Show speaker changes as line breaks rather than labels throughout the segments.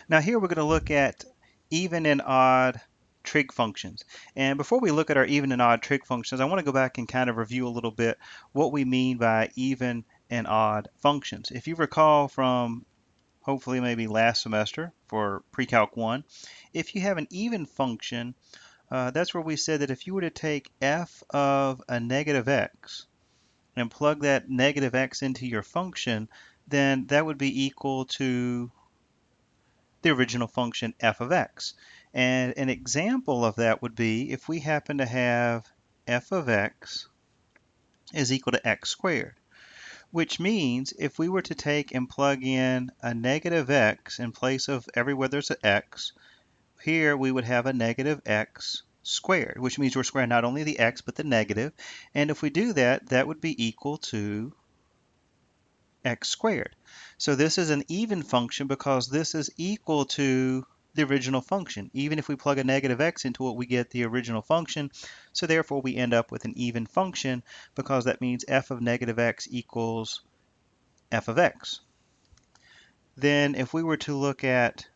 Now here we're going to look at even and odd trig functions. And before we look at our even and odd trig functions, I want to go back and kind of review a little bit what we mean by even and odd functions. If you recall from hopefully maybe last semester for pre-calc 1, if you have an even function, that's where we said that if you were to take f of a negative x and plug that negative x into your function, then that would be equal to the original function f of x. And an example of that would be if we happen to have f of x is equal to x squared, which means if we were to take and plug in a negative x in place of everywhere there's an x, here we would have a negative x squared, which means we're squaring not only the x but the negative. And if we do that, that would be equal to x squared. So this is an even function because this is equal to the original function. Even if we plug a negative x into it, we get the original function. So therefore we end up with an even function because that means f of negative x equals f of x. Then if we were to look at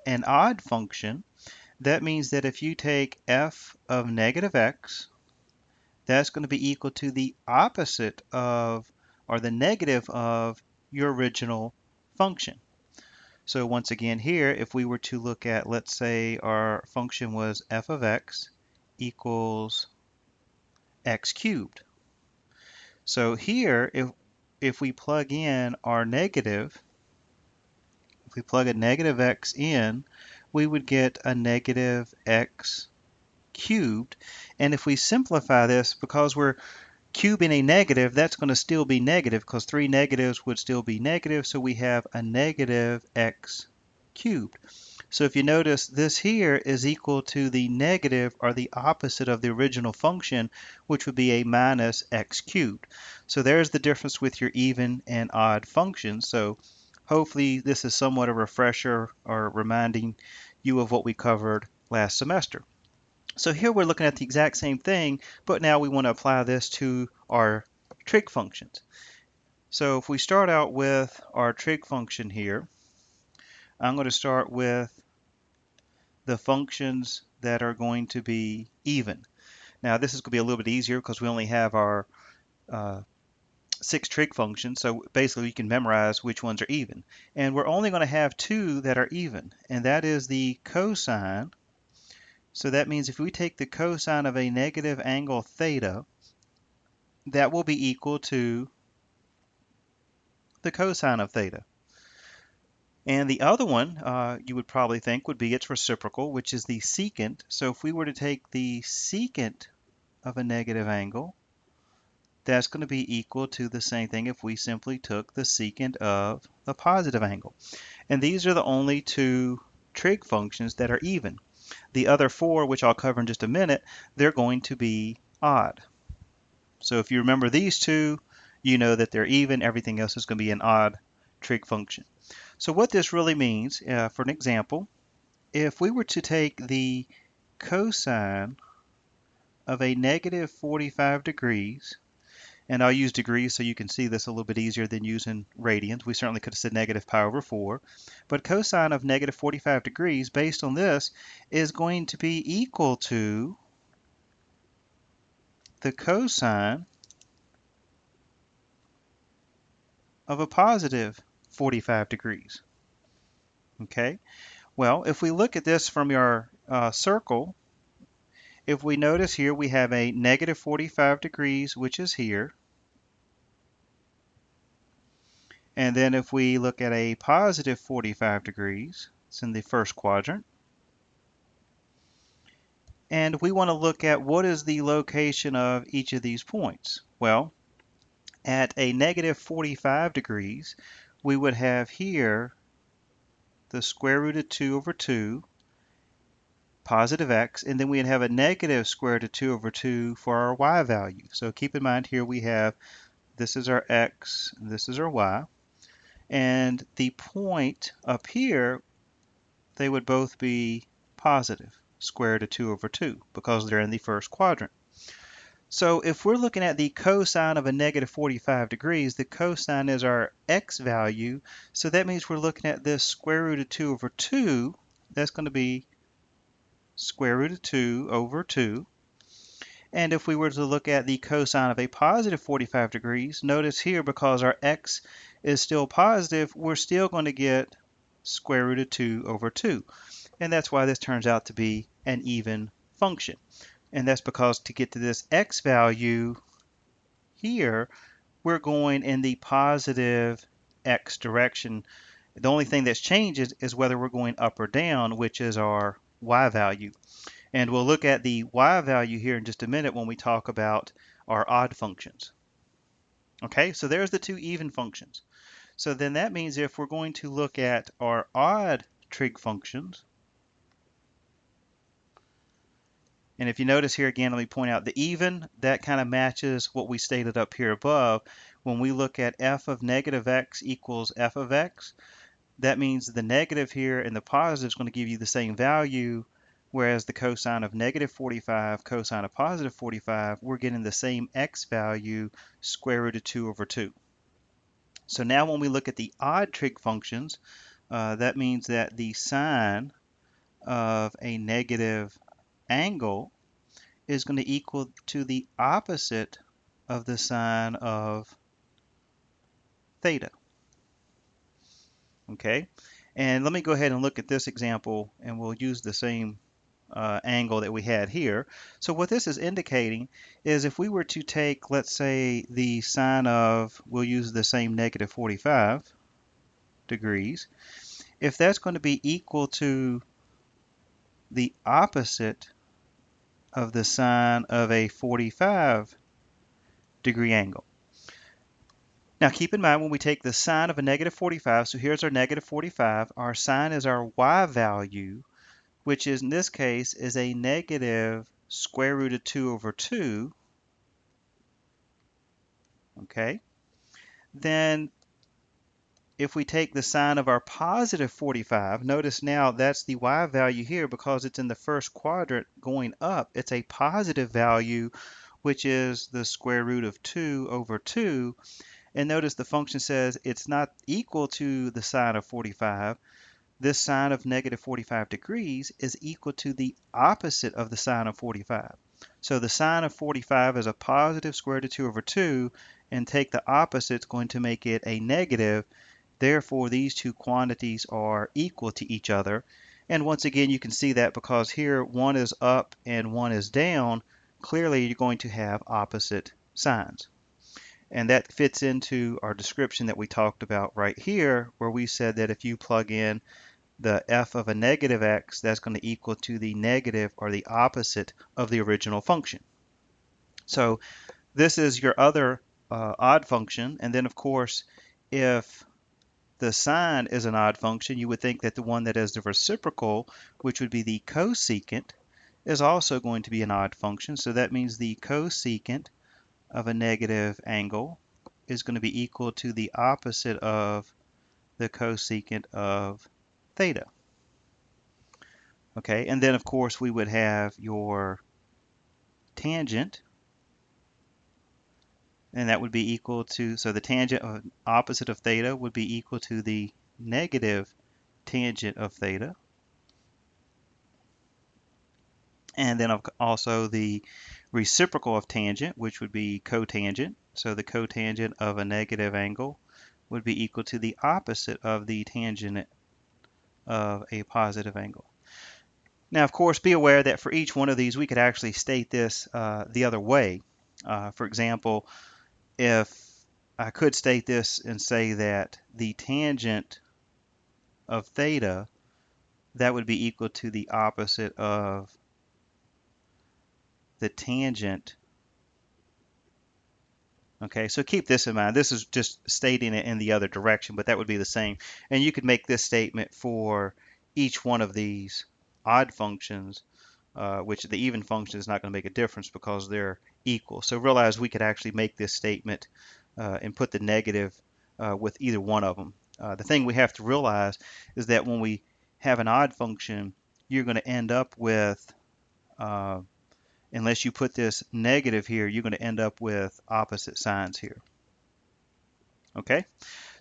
an odd function, that means that if you take f of negative x, that's going to be equal to the opposite of, or the negative of, your original function. So once again here, if we were to look at, let's say our function was f of x equals x cubed. So here, if we plug in our negative, if we plug a negative x in, we would get a negative x cubed. And if we simplify this, because we're cubing a negative, that's going to still be negative because 3 negatives would still be negative, so we have a negative x cubed. So if you notice, this here is equal to the negative or the opposite of the original function, which would be a minus x cubed. So there's the difference with your even and odd functions. So hopefully this is somewhat a refresher or reminding you of what we covered last semester. So here we're looking at the exact same thing, but now we want to apply this to our trig functions. So if we start out with our trig function here, I'm going to start with the functions that are going to be even. Now this is going to be a little bit easier because we only have our 6 trig functions, so basically you can memorize which ones are even. And we're only going to have 2 that are even, and that is the cosine. So that means if we take the cosine of a negative angle theta, that will be equal to the cosine of theta. And the other one you would probably think would be its reciprocal, which is the secant. So if we were to take the secant of a negative angle, that's going to be equal to the same thing if we simply took the secant of the positive angle. And these are the only 2 trig functions that are even. The other 4, which I'll cover in just a minute, they're going to be odd. So if you remember these 2, you know that they're even. Everything else is going to be an odd trig function. So what this really means, for an example, if we were to take the cosine of a negative 45 degrees, and I'll use degrees so you can see this a little bit easier than using radians. We certainly could have said negative pi over 4. But cosine of negative 45 degrees, based on this, is going to be equal to the cosine of a positive 45 degrees. Okay, well, if we look at this from your circle, if we notice here we have a negative 45 degrees, which is here. And then if we look at a positive 45 degrees, it's in the first quadrant. And we want to look at what is the location of each of these points. Well, at a negative 45 degrees, we would have here the square root of 2 over 2, positive x, and then we'd have a negative square root of 2 over 2 for our y value. So keep in mind here we have, this is our x, this is our y. And the point up here, they would both be positive, square root of 2 over 2, because they're in the first quadrant. So if we're looking at the cosine of a negative 45 degrees, the cosine is our x value. So that means we're looking at this square root of 2 over 2. That's going to be square root of 2 over 2. And if we were to look at the cosine of a positive 45 degrees, notice here because our x is still positive, we're still going to get square root of 2 over 2. And that's why this turns out to be an even function. And that's because to get to this x value here, we're going in the positive x direction. The only thing that's changed is whether we're going up or down, which is our y value. And we'll look at the y value here in just a minute when we talk about our odd functions. Okay, so there's the two even functions. So then that means if we're going to look at our odd trig functions, and if you notice here again, let me point out the even, that kind of matches what we stated up here above. When we look at f of negative x equals f of x, that means the negative here and the positive is going to give you the same value, whereas the cosine of negative 45, cosine of positive 45, we're getting the same x value, square root of 2 over 2. So now when we look at the odd trig functions, that means that the sine of a negative angle is going to equal to the opposite of the sine of theta. Okay, and let me go ahead and look at this example, and we'll use the same angle that we had here. So what this is indicating is if we were to take, let's say, the sine of, we'll use the same negative 45 degrees, if that's going to be equal to the opposite of the sine of a 45 degree angle. Now keep in mind when we take the sine of a negative 45, so here's our negative 45, our sine is our y value, which is in this case is a negative square root of 2 over 2, okay? Then if we take the sine of our positive 45, notice now that's the y value here because it's in the first quadrant going up, it's a positive value, which is the square root of 2 over 2. And notice the function says it's not equal to the sine of 45. This sine of negative 45 degrees is equal to the opposite of the sine of 45. So the sine of 45 is a positive square root of 2 over 2, and take the opposite, it's going to make it a negative. Therefore, these two quantities are equal to each other. And once again, you can see that because here one is up and one is down, clearly you're going to have opposite signs. And that fits into our description that we talked about right here, where we said that if you plug in the f of a negative x, that's going to equal to the negative or the opposite of the original function. So this is your other odd function. And then, of course, if the sine is an odd function, you would think that the one that is the reciprocal, which would be the cosecant, is also going to be an odd function. So that means the cosecant of a negative angle is going to be equal to the opposite of the cosecant of theta. Okay, and then of course we would have your tangent, and that would be equal to, so the tangent of opposite of theta would be equal to the negative tangent of theta. And then also the reciprocal of tangent, which would be cotangent. So the cotangent of a negative angle would be equal to the opposite of the tangent of a positive angle. Now, of course, be aware that for each one of these, we could actually state this the other way. For example, if I could state this and say that the tangent of theta, that would be equal to the opposite of the tangent. Okay, so keep this in mind. This is just stating it in the other direction, but that would be the same. And you could make this statement for each one of these odd functions, which the even function is not going to make a difference because they're equal. So realize we could actually make this statement and put the negative with either one of them. The thing we have to realize is that when we have an odd function, you're going to end up with unless you put this negative here, you're going to end up with opposite signs here. Okay,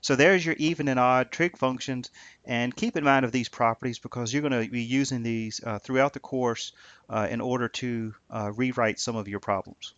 so there's your even and odd trig functions, and keep in mind of these properties because you're going to be using these throughout the course in order to rewrite some of your problems.